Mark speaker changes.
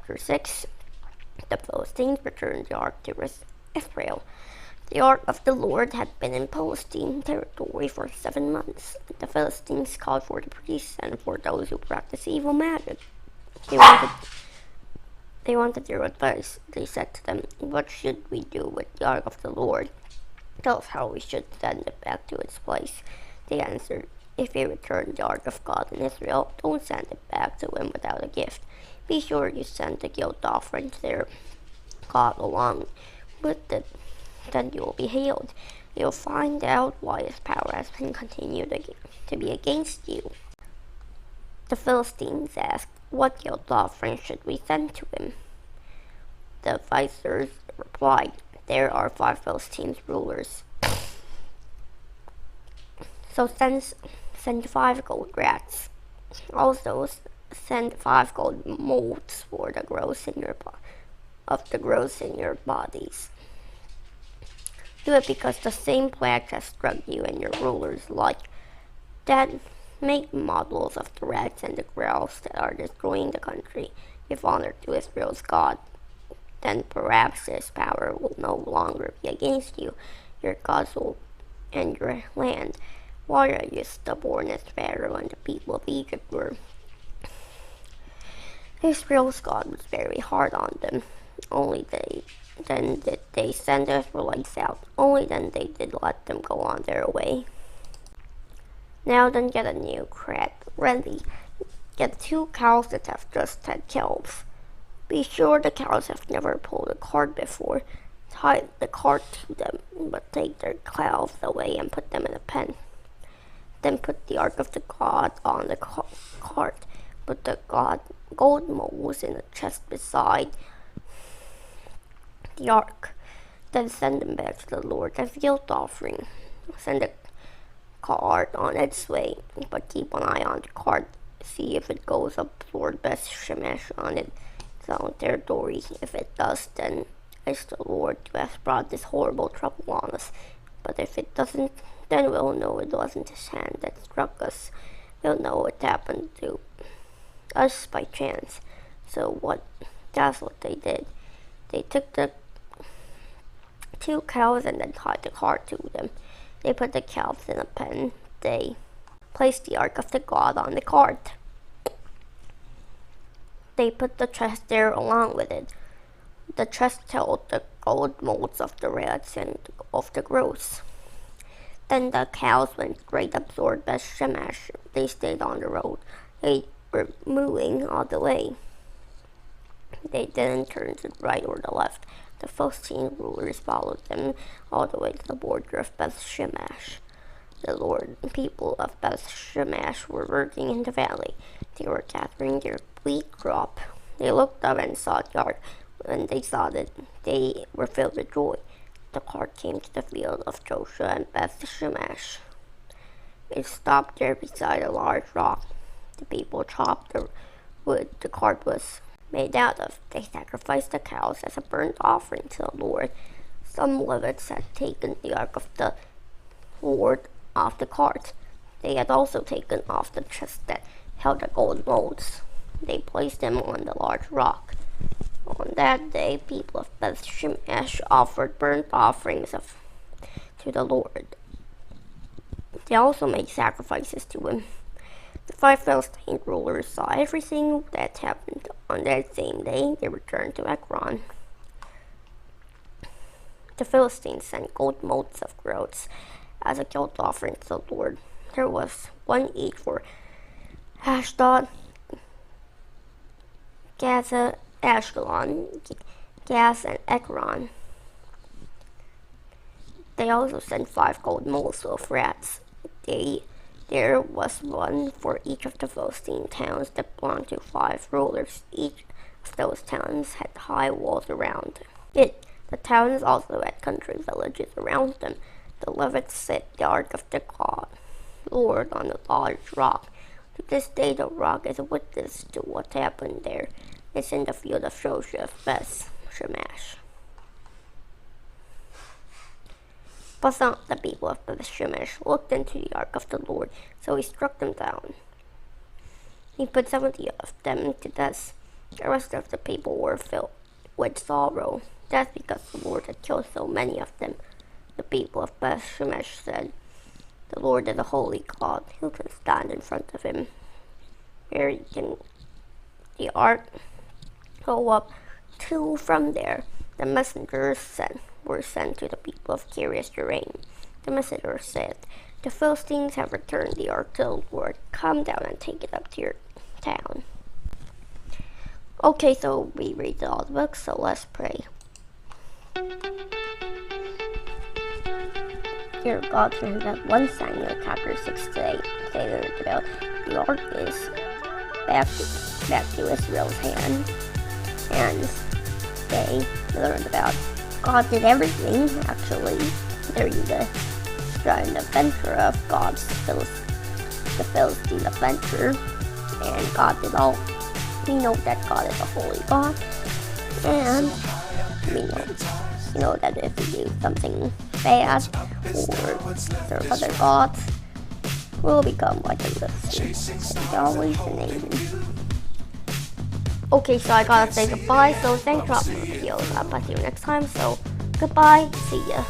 Speaker 1: chapter 6. The Philistines returned the ark to Israel. The ark of the Lord had been in Philistine territory for 7 months. The Philistines called for the priests and for those who practiced evil magic. They wanted their advice. They said to them, "What should we do with the ark of the Lord? Tell us how we should send it back to its place." They answered, "If you return the ark of God in Israel, don't send it back to him without a gift. Be sure you send the guilt offering to their God along with it. Then you will be healed. You'll find out why his power has been continued to be against you." The Philistines asked, "What guilt offering should we send to him?" The advisors replied, "There are 5 Philistines rulers. So send 5 gold rats. Also send 5 gold molds for the growth in your bodies. Do it because the same plague has struck you and your rulers like that. Make models of the rats and the grouse that are destroying the country. Give honor to Israel's God. Then perhaps his power will no longer be against you, your gods and your land. Why are you stubborn as Pharaoh and the people of Egypt were?" Israel's God was very hard on them. Then did they send the Israelites out. Only then they did let them go on their way. Now then, get a new cart ready. Get 2 cows that have just had calves. Be sure the cows have never pulled a cart before. Tie the cart to them, but take their calves away and put them in a pen. Then put the ark of the God on the cart. Put the gold molds in a chest beside the ark. Then send them back to the Lord as guilt offering. Send the cart on its way, but keep an eye on the cart. See if it goes up Lord Beth Shemesh on its own territory. If it does, then it's the Lord who has brought this horrible trouble on us. But if it doesn't, then we'll know it wasn't his hand that struck us. We'll know it happened to us by chance." That's what they did. They took the 2 cows and then tied the cart to them. They put the calves in a pen. They placed the ark of the God on the cart. They put the chest there along with it. The chest held the gold molds of the rats and of the grouse. Then the cows went straight up Lord Beth Shemesh. They stayed on the road. They were mooing all the way. They didn't turn to the right or the left. The Philistine rulers followed them all the way to the border of Beth Shemesh. The people of Beth Shemesh were working in the valley. They were gathering their wheat crop. They looked up and saw the ark. When they saw it, they were filled with joy. The cart came to the field of Joshua and Beth Shemesh. It stopped there beside a large rock. The people chopped the wood the cart was made out of. They sacrificed the cows as a burnt offering to the Lord. Some Levites had taken the ark of the Lord off the cart. They had also taken off the chest that held the gold molds. They placed them on the large rock. On that day, people of Beth Shemesh offered burnt offerings to the Lord. They also made sacrifices to him. The 5 Philistine rulers saw everything that happened. On that same day, they returned to Ekron. The Philistines sent gold molds of goats as a guilt offering to the Lord. There was 1 each for Ashdod, Gaza, Ashkelon, Gath, and Ekron. They also sent 5 gold molds of rats. There was 1 for each of the Philistine towns that belonged to 5 rulers. Each of those towns had high walls around it. The towns also had country villages around them. The Levites set the ark of the God, Lord, on a large rock. To this day, the rock is a witness to what happened there. It's in the field of Joshua of Beth Shemesh. But some of the people of Beth Shemesh looked into the ark of the Lord, so he struck them down. He put 70 of them to death. The rest of the people were filled with sorrow. That's because the Lord had killed so many of them. The people of Beth Shemesh said, "The Lord is a holy God. Who can stand in front of him?" Where can the ark go up to from there? The messengers were sent to the people of Kiriath-Jearim. The messenger said, "The Philistines have returned the ark to the Lord. Come down and take it up to your town." Okay, so we read all the books, so let's pray. Dear God, we have 1 Samuel chapter 6 today. They learned about the ark is back to Israel's hand, and they learned about God did everything, actually, during the adventure of the Philistine adventure, and God did all. We know that God is a holy God, and we know that if we do something bad or serve other gods, we'll become like a Philistine. It's always an amen. Okay, so I gotta say goodbye, so thanks for watching the videos. I'll see you next time, so goodbye, see ya.